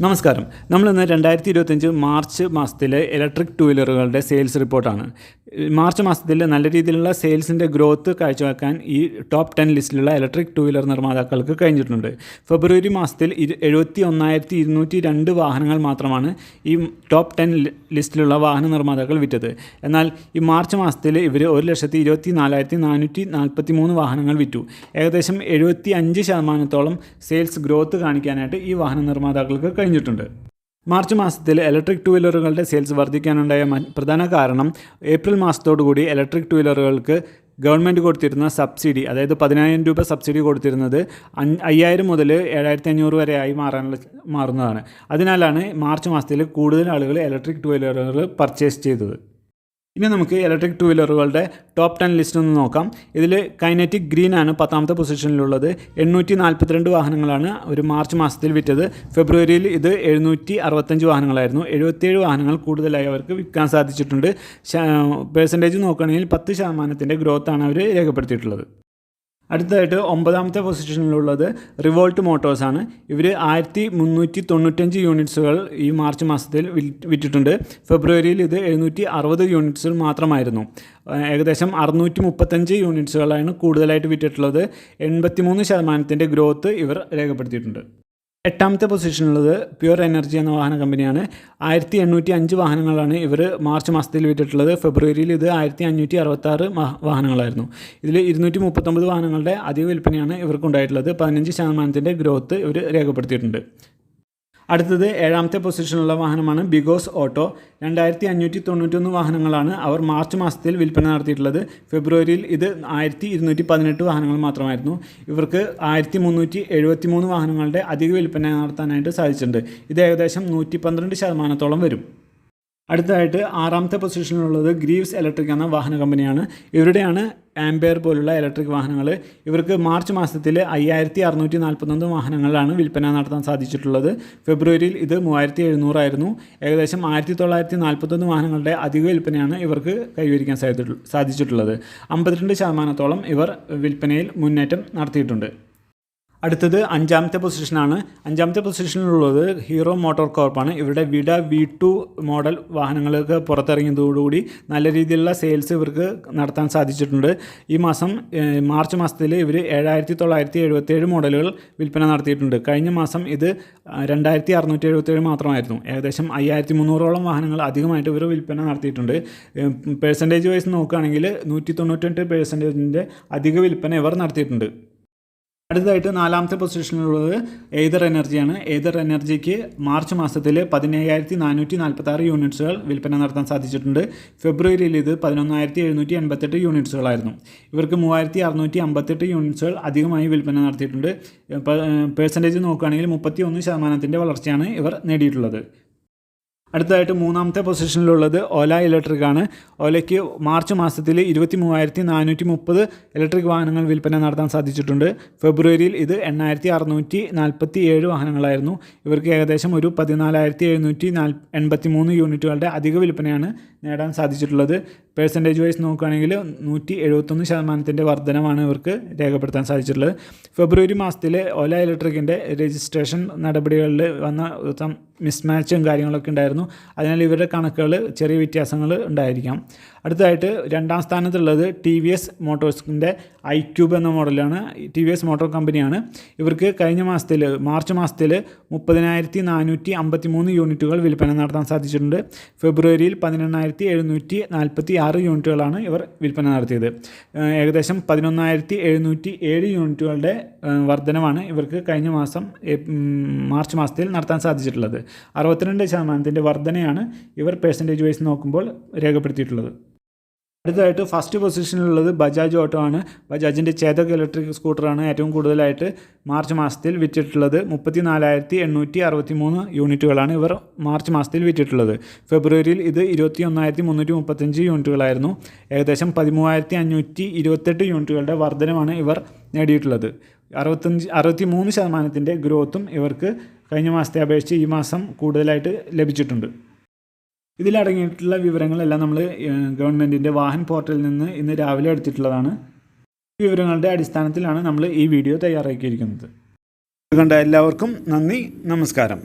നമസ്കാരം. നമ്മളിന്ന് 2025 മാർച്ച് മാസത്തിലെ ഇലക്ട്രിക് ടു വീലറുകളുടെ സെയിൽസ് റിപ്പോർട്ടാണ്. മാർച്ച് മാസത്തിൽ നല്ല രീതിയിലുള്ള സെയിൽസിൻ്റെ ഗ്രോത്ത് കാഴ്ചവെക്കാൻ ഈ ടോപ്പ് 10 ലിസ്റ്റിലുള്ള ഇലക്ട്രിക് ടു വീലർ നിർമ്മാതാക്കൾക്ക് കഴിഞ്ഞിട്ടുണ്ട്. ഫെബ്രുവരി മാസത്തിൽ 71,202 വാഹനങ്ങൾ മാത്രമാണ് ഈ ടോപ്പ് 10 ലിസ്റ്റിലുള്ള വാഹന നിർമ്മാതാക്കൾ വിറ്റത്. എന്നാൽ ഈ മാർച്ച് മാസത്തിൽ ഇവർ 1,24,443 വാഹനങ്ങൾ വിറ്റു. ഏകദേശം 75% സെയിൽസ് ഗ്രോത്ത് കാണിക്കാനായിട്ട് ഈ വാഹന നിർമ്മാതാക്കൾക്ക് കഴിഞ്ഞിട്ടുണ്ട്. മാർച്ച് മാസത്തിൽ ഇലക്ട്രിക് ടു വീലറുകളുടെ സെയിൽസ് വർദ്ധിക്കാനുണ്ടായ പ്രധാന കാരണം ഏപ്രിൽ മാസത്തോടുകൂടി ഇലക്ട്രിക് ടു വീലറുകൾക്ക് ഗവൺമെൻറ് കൊടുത്തിരുന്ന സബ്സിഡി, അതായത് 10,000 രൂപ സബ്സിഡി കൊടുത്തിരുന്നത് 5,000 മുതൽ 7,500 വരെ ആയി മാറുന്നതാണ്. അതിനാലാണ് മാർച്ച് മാസത്തിൽ കൂടുതൽ ആളുകൾ ഇലക്ട്രിക് ടു വീലറുകൾ പർച്ചേസ് ചെയ്തത്. ഇനി നമുക്ക് ഇലക്ട്രിക് ടു വീലറുകളുടെ ടോപ്പ് 10 ലിസ്റ്റ് ഒന്ന് നോക്കാം. ഇതിൽ കൈനറ്റിക് ഗ്രീൻ ആണ് 10ാമത്തെ പൊസിഷനിലുള്ളത്. 842 വാഹനങ്ങളാണ് ഒരു മാർച്ച് മാസത്തിൽ വിറ്റത്. ഫെബ്രുവരിയിൽ ഇത് 765 വാഹനങ്ങളായിരുന്നു. 77 വാഹനങ്ങൾ കൂടുതലായി അവർക്ക് വിൽക്കാൻ സാധിച്ചിട്ടുണ്ട്. പെർസെൻറ്റേജ് നോക്കുകയാണെങ്കിൽ 10% ഗ്രോത്താണ് അവർ രേഖപ്പെടുത്തിയിട്ടുള്ളത്. അടുത്തതായിട്ട് 9ാമത്തെ പൊസിഷനിലുള്ളത് റിവോൾട്ട് മോട്ടോഴ്സാണ്. ഇവർ 1,395 യൂണിറ്റ്സുകൾ ഈ മാർച്ച് മാസത്തിൽ വിറ്റിട്ടുണ്ട്. ഫെബ്രുവരിയിൽ ഇത് 760 യൂണിറ്റ്സുകൾ മാത്രമായിരുന്നു. ഏകദേശം 635 യൂണിറ്റ്സുകളാണ് കൂടുതലായിട്ട് വിറ്റിട്ടുള്ളത്. 83% ഗ്രോത്ത് ഇവർ രേഖപ്പെടുത്തിയിട്ടുണ്ട്. 8ാമത്തെ പൊസിഷനിലുള്ളത് പ്യുർ എനർജി എന്ന വാഹന കമ്പനിയാണ്. 1,805 വാഹനങ്ങളാണ് ഇവർ മാർച്ച് മാസത്തിൽ വിറ്റിട്ടുള്ളത്. ഫെബ്രുവരിയിൽ ഇത് 1,566 വാഹനങ്ങളായിരുന്നു. ഇതിൽ 239 വാഹനങ്ങളുടെ അധിക വിൽപ്പനയാണ് ഇവർക്കുണ്ടായിട്ടുള്ളത്. 15% ഗ്രോത്ത് ഇവർ രേഖപ്പെടുത്തിയിട്ടുണ്ട്. അടുത്തത് 7ാമത്തെ പൊസിഷനിലുള്ള വാഹനമാണ് ബിഗോസ് ഓട്ടോ. 2,591 വാഹനങ്ങളാണ് അവർ മാർച്ച് മാസത്തിൽ വിൽപ്പന നടത്തിയിട്ടുള്ളത്. ഫെബ്രുവരിയിൽ ഇത് 1,218 വാഹനങ്ങൾ മാത്രമായിരുന്നു. ഇവർക്ക് 1,373 വാഹനങ്ങളുടെ അധിക വിൽപ്പന നടത്താനായിട്ട് സാധിച്ചിട്ടുണ്ട്. ഇത് ഏകദേശം 112% വരും. അടുത്തതായിട്ട് 6ാമത്തെ പൊസിഷനിലുള്ളത് ഗ്രീവ്സ് ഇലക്ട്രിക് എന്ന വാഹന കമ്പനിയാണ്. ഇവരുടെയാണ് ആംബിയർ പോലുള്ള ഇലക്ട്രിക് വാഹനങ്ങൾ. ഇവർക്ക് മാർച്ച് മാസത്തിൽ 5,641 വാഹനങ്ങളാണ് വിൽപ്പന നടത്താൻ സാധിച്ചിട്ടുള്ളത്. ഫെബ്രുവരിയിൽ ഇത് 3,700 ആയിരുന്നു. ഏകദേശം 1,941 വാഹനങ്ങളുടെ അധിക വിൽപ്പനയാണ് ഇവർക്ക് കൈവരിക്കാൻ സാധിച്ചിട്ടുള്ളത്. 52% ഇവർ വിൽപ്പനയിൽ മുന്നേറ്റം നടത്തിയിട്ടുണ്ട്. അടുത്തത് 5ാമത്തെ പൊസിഷനാണ്. 5ാമത്തെ പൊസിഷനിലുള്ളത് ഹീറോ മോട്ടോർ കോർപ്പാണ്. ഇവരുടെ വിഡ V2 മോഡൽ വാഹനങ്ങൾക്ക് പുറത്തിറങ്ങിയതോടുകൂടി നല്ല രീതിയിലുള്ള സെയിൽസ് ഇവർക്ക് നടത്താൻ സാധിച്ചിട്ടുണ്ട്. ഈ മാസം മാർച്ച് മാസത്തിൽ ഇവർ 7,977 മോഡലുകൾ വിൽപ്പന നടത്തിയിട്ടുണ്ട്. കഴിഞ്ഞ മാസം ഇത് 2,677 മാത്രമായിരുന്നു. ഏകദേശം 5,300ഓളം വാഹനങ്ങൾ അധികമായിട്ട് ഇവർ വിൽപ്പന നടത്തിയിട്ടുണ്ട്. പെർസെൻറ്റേജ് വൈസ് നോക്കുകയാണെങ്കിൽ 198% അധിക വിൽപ്പന ഇവർ നടത്തിയിട്ടുണ്ട്. അടുത്തതായിട്ട് 4ാമത്തെ പൊസിഷനിലുള്ളത് എയ്തർ എനർജിയാണ്. എയ്തർ എനർജിക്ക് മാർച്ച് മാസത്തിൽ 17,446 യൂണിറ്റ്സുകൾ വിൽപ്പന നടത്താൻ സാധിച്ചിട്ടുണ്ട്. ഫെബ്രുവരിയിൽ ഇത് 11,788 യൂണിറ്റ്സുകളായിരുന്നു. ഇവർക്ക് 3,658 യൂണിറ്റ്സുകൾ അധികമായി വിൽപ്പന നടത്തിയിട്ടുണ്ട്. പെർസെൻറ്റേജ് നോക്കുകയാണെങ്കിൽ 31% വളർച്ചയാണ് ഇവർ നേടിയിട്ടുള്ളത്. അടുത്തതായിട്ട് 3ാമത്തെ പൊസിഷനിലുള്ളത് ഓല ഇലക്ട്രിക് ആണ്. ഓലയ്ക്ക് മാർച്ച് മാസത്തിൽ 23,430 ഇലക്ട്രിക് വാഹനങ്ങൾ വിൽപ്പന നടത്താൻ സാധിച്ചിട്ടുണ്ട്. ഫെബ്രുവരിയിൽ ഇത് 8,647 വാഹനങ്ങളായിരുന്നു. ഇവർക്ക് ഏകദേശം ഒരു 14,783 യൂണിറ്റുകളുടെ അധിക വിൽപ്പനയാണ് നേടാൻ സാധിച്ചിട്ടുള്ളത്. പെർസെൻറ്റേജ് വൈസ് നോക്കുകയാണെങ്കിൽ 171% വർധനമാണ് ഇവർക്ക് രേഖപ്പെടുത്താൻ സാധിച്ചിട്ടുള്ളത്. ഫെബ്രുവരി മാസത്തിൽ ഓല ഇലക്ട്രിക്കിൻ്റെ രജിസ്ട്രേഷൻ നടപടികളിൽ വന്ന മിസ്മാച്ചും കാര്യങ്ങളൊക്കെ ഉണ്ടായിരുന്നു. അതിനാൽ ഇവരുടെ കണക്കുകൾ ചെറിയ വ്യത്യാസങ്ങൾ ഉണ്ടായിരിക്കാം. അടുത്തതായിട്ട് 2ാം സ്ഥാനത്തുള്ളത് TVS മോട്ടോഴ്സിൻ്റെ iQube എന്ന മോഡലാണ്. TVS മോട്ടോർ കമ്പനിയാണ്. ഇവർക്ക് കഴിഞ്ഞ മാസത്തിൽ മാർച്ച് മാസത്തിൽ 30,453 യൂണിറ്റുകൾ വിൽപ്പന നടത്താൻ സാധിച്ചിട്ടുണ്ട്. ഫെബ്രുവരിയിൽ 18,746 യൂണിറ്റുകളാണ് ഇവർ വിൽപ്പന നടത്തിയത്. ഏകദേശം 11,707 യൂണിറ്റുകളുടെ വർധനമാണ് ഇവർക്ക് കഴിഞ്ഞ മാസം മാർച്ച് മാസത്തിൽ നടത്താൻ സാധിച്ചിട്ടുള്ളത്. 62% വർധനയാണ് ഇവർ പെർസെൻറ്റേജ് വൈസ് നോക്കുമ്പോൾ രേഖപ്പെടുത്തിയിട്ടുള്ളത്. അടുത്തതായിട്ട് ഫസ്റ്റ് പൊസിഷനിലുള്ളത് ബജാജ് ഓട്ടോ ആണ്. ബജാജിൻ്റെ ചേതക് ഇലക്ട്രിക് സ്കൂട്ടറാണ് ഏറ്റവും കൂടുതലായിട്ട് മാർച്ച് മാസത്തിൽ വിറ്റിട്ടുള്ളത്. 34,863 യൂണിറ്റുകളാണ് ഇവർ മാർച്ച് മാസത്തിൽ വിറ്റിട്ടുള്ളത്. ഫെബ്രുവരിയിൽ ഇത് 21,335 യൂണിറ്റുകളായിരുന്നു. ഏകദേശം 13,528 യൂണിറ്റുകളുടെ വർധനമാണ് ഇവർ നേടിയിട്ടുള്ളത്. 63% ഗ്രോത്തും ഇവർക്ക് കഴിഞ്ഞ മാസത്തെ അപേക്ഷിച്ച് ഈ മാസം കൂടുതലായിട്ട് ലഭിച്ചിട്ടുണ്ട്. ഇതിലടങ്ങിയിട്ടുള്ള വിവരങ്ങളെല്ലാം നമ്മൾ ഗവൺമെൻറ്റിൻ്റെ വാഹൻ പോർട്ടലിൽ നിന്ന് ഇന്ന് രാവിലെ എടുത്തിട്ടുള്ളതാണ്. വിവരങ്ങളുടെ അടിസ്ഥാനത്തിലാണ് നമ്മൾ ഈ വീഡിയോ തയ്യാറാക്കിയിരിക്കുന്നത്. കണ്ട എല്ലാവർക്കും നന്ദി, നമസ്കാരം.